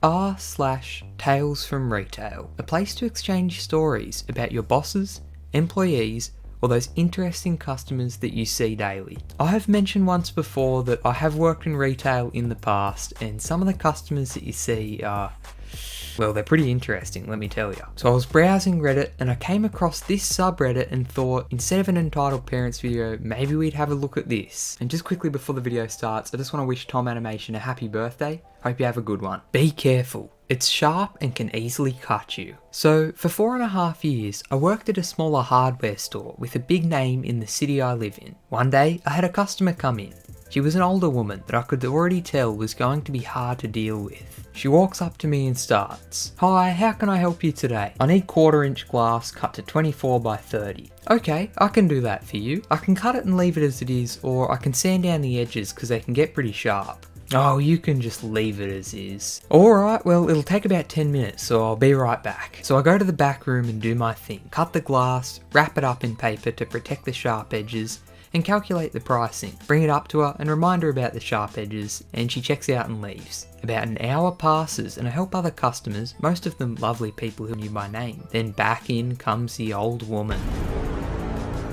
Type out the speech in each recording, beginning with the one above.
r/TalesFromRetail, a place to exchange stories about your bosses, employees, or those interesting customers that you see daily. I have mentioned once before that I have worked in retail in the past, and some of the customers that you see are, well, they're pretty interesting, let me tell you. So I was browsing Reddit and I came across this subreddit and thought, instead of an entitled parents video, maybe we'd have a look at this. And just quickly before the video starts, I just want to wish Tom Animation a happy birthday. Hope you have a good one. Be careful. It's sharp and can easily cut you. So for 4.5 years, I worked at a smaller hardware store with a big name in the city I live in. One day, I had a customer come in. She was an older woman that I could already tell was going to be hard to deal with. She walks up to me and starts, "Hi, how can I help you today? I need 1/4" glass cut to 24 by 30. Okay, I can do that for you. I can cut it and leave it as it is, or I can sand down the edges because they can get pretty sharp. Oh, you can just leave it as is. Alright, well, it'll take about 10 minutes, so I'll be right back. So I go to the back room and do my thing. Cut the glass, wrap it up in paper to protect the sharp edges, and calculate the pricing. Bring it up to her and remind her about the sharp edges, and she checks out and leaves. About an hour passes and I help other customers, most of them lovely people who knew my name. Then back in comes the old woman.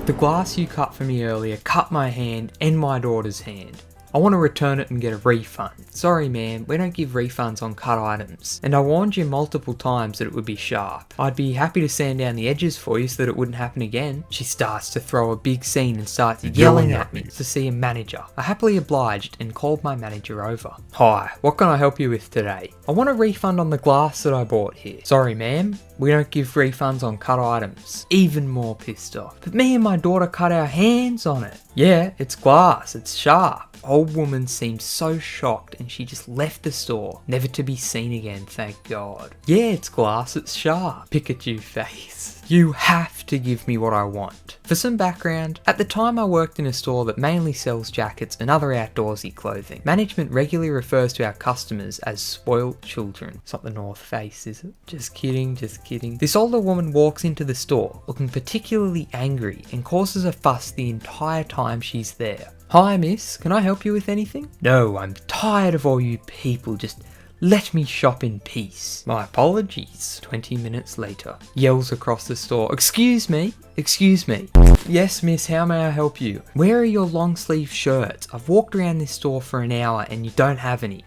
"The glass you cut for me earlier cut my hand and my daughter's hand. I want to return it and get a refund." "Sorry ma'am, we don't give refunds on cut items. And I warned you multiple times that it would be sharp. I'd be happy to sand down the edges for you so that it wouldn't happen again." She starts to throw a big scene and starts yelling at me to see a manager. I happily obliged and called my manager over. "Hi, what can I help you with today?" "I want a refund on the glass that I bought here." "Sorry ma'am, we don't give refunds on cut items." Even more pissed off. "But me and my daughter cut our hands on it." "Yeah, it's glass, it's sharp." Old woman seemed so shocked and she just left the store, never to be seen again, thank God. "Yeah, it's glass, it's sharp." Pikachu face. "You have to give me what I want." For some background, at the time I worked in a store that mainly sells jackets and other outdoorsy clothing. Management regularly refers to our customers as spoilt children. It's not the North Face, is it? Just kidding, just kidding. This older woman walks into the store, looking particularly angry, and causes a fuss the entire time she's there. "Hi miss, can I help you with anything?" "No, I'm tired of all you people, just let me shop in peace." "My apologies." 20 minutes later, yells across the store, "Excuse me, excuse me." "Yes miss, how may I help you?" "Where are your long sleeve shirts? I've walked around this store for an hour and you don't have any."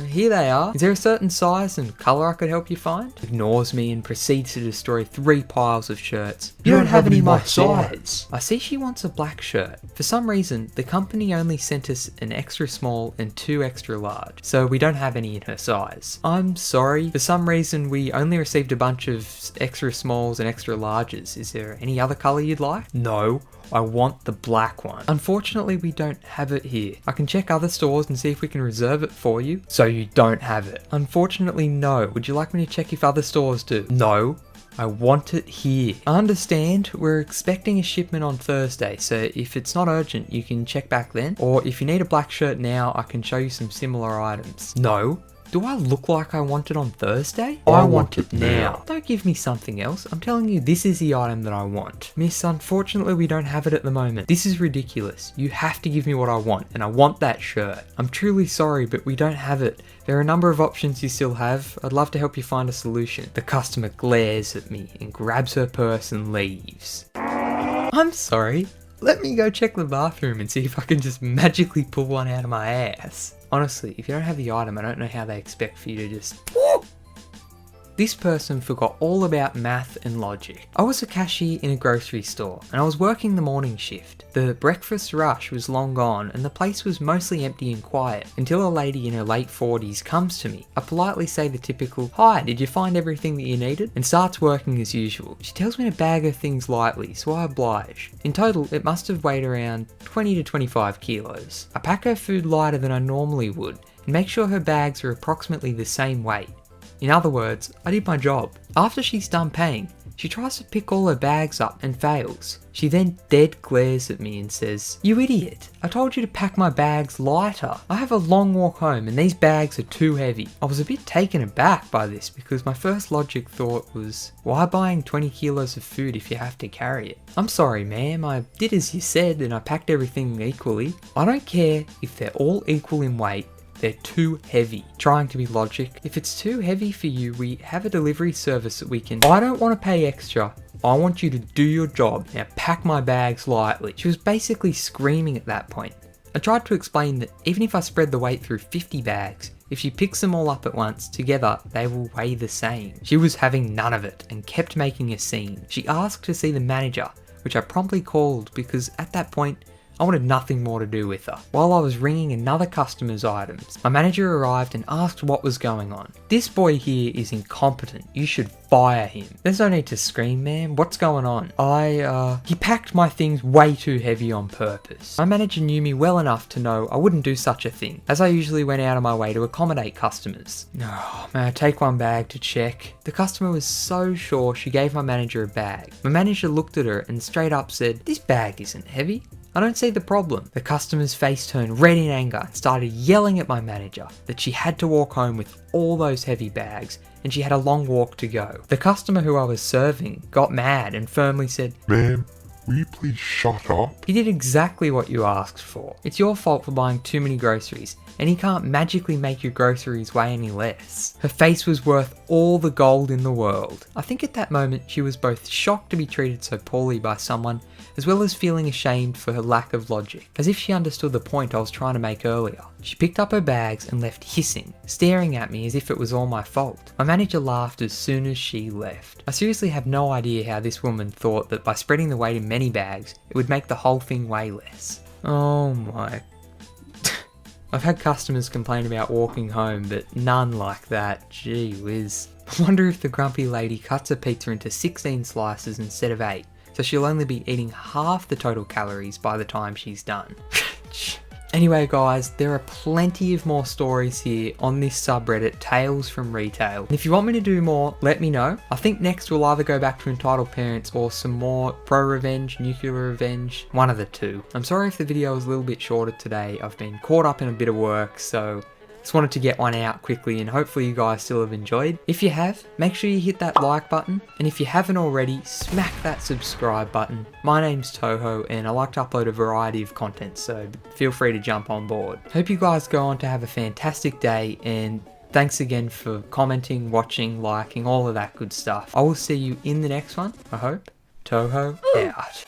Here they are. Is there a certain size and colour I could help you find?" Ignores me and proceeds to destroy 3 piles of shirts. "You don't have any my size." I see she wants a black shirt. For some reason, the company only sent us an extra small and 2 extra large, so we don't have any in her size. "I'm sorry, for some reason we only received a bunch of extra smalls and extra larges. Is there any other colour you'd like?" "No, I want the black one." "Unfortunately, we don't have it here. I can check other stores and see if we can reserve it for you." "So you don't have it?" "Unfortunately, no. Would you like me to check if other stores do?" "No, I want it here." "I understand. We're expecting a shipment on Thursday, so if it's not urgent, you can check back then. Or if you need a black shirt now, I can show you some similar items." "No. Do I look like I want it on Thursday? I want it now." "Don't give me something else. I'm telling you this is the item that I want." "Miss, unfortunately we don't have it at the moment. This is ridiculous. You have to give me what I want, and I want that shirt." "I'm truly sorry, but we don't have it. There are a number of options you still have. I'd love to help you find a solution." The customer glares at me and grabs her purse and leaves. "I'm sorry. Let me go check the bathroom and see if I can just magically pull one out of my ass." Honestly, if you don't have the item, I don't know how they expect for you to just... This person forgot all about math and logic. I was a cashier in a grocery store and I was working the morning shift. The breakfast rush was long gone and the place was mostly empty and quiet until a lady in her late 40s comes to me. I politely say the typical, "Hi, did you find everything that you needed?" and starts working as usual. She tells me to bag her things lightly, so I oblige. In total, it must have weighed around 20 to 25 kilos. I pack her food lighter than I normally would and make sure her bags are approximately the same weight. In other words, I did my job. After she's done paying, she tries to pick all her bags up and fails. She then dead glares at me and says, "You idiot, I told you to pack my bags lighter. I have a long walk home and these bags are too heavy." I was a bit taken aback by this because my first logic thought was, why buying 20 kilos of food if you have to carry it? "I'm sorry ma'am, I did as you said and I packed everything equally." "I don't care if they're all equal in weight. they're too heavy. Trying to be logic. If it's too heavy for you, we have a delivery service that we can... I don't want to pay extra. I want you to do your job. Now pack my bags lightly. She was basically screaming at that point. I tried to explain that even if I spread the weight through 50 bags, if she picks them all up at once, together they will weigh the same. She was having none of it and kept making a scene. She asked to see the manager, which I promptly called because at that point, I wanted nothing more to do with her. While I was ringing another customer's items, my manager arrived and asked what was going on. This boy here is incompetent. You should fire him. There's no need to scream, man. What's going on? He packed my things way too heavy on purpose. My manager knew me well enough to know I wouldn't do such a thing, as I usually went out of my way to accommodate customers. Oh, may I take one bag to check? The customer was so sure she gave my manager a bag. My manager looked at her and straight up said, "This bag isn't heavy. I don't see the problem." The customer's face turned red in anger and started yelling at my manager that she had to walk home with all those heavy bags and she had a long walk to go. The customer who I was serving got mad and firmly said, "Ma'am, will you please shut up?" He did exactly what you asked for. It's your fault for buying too many groceries, and he can't magically make your groceries weigh any less. Her face was worth all the gold in the world. I think at that moment she was both shocked to be treated so poorly by someone, as well as feeling ashamed for her lack of logic, as if she understood the point I was trying to make earlier. She picked up her bags and left hissing, staring at me as if it was all my fault. My manager laughed as soon as she left. I seriously have no idea how this woman thought that by spreading the weight in many bags, it would make the whole thing weigh less. Oh my... I've had customers complain about walking home, but none like that. Gee whiz. I wonder if the grumpy lady cuts her pizza into 16 slices instead of 8. So she'll only be eating half the total calories by the time she's done. Anyway guys, there are plenty of more stories here on this subreddit, Tales from Retail. And if you want me to do more, let me know. I think next we'll either go back to Entitled Parents or some more pro-revenge, nuclear revenge, one of the two. I'm sorry if the video was a little bit shorter today. I've been caught up in a bit of work, so just wanted to get one out quickly and hopefully you guys still have enjoyed. If you have, make sure you hit that like button, and if you haven't already, smack that subscribe button. My name's ToHo and I like to upload a variety of content, so feel free to jump on board. Hope you guys go on to have a fantastic day, and thanks again for commenting, watching, liking, all of that good stuff. I will see you in the next one, I hope. ToHo out.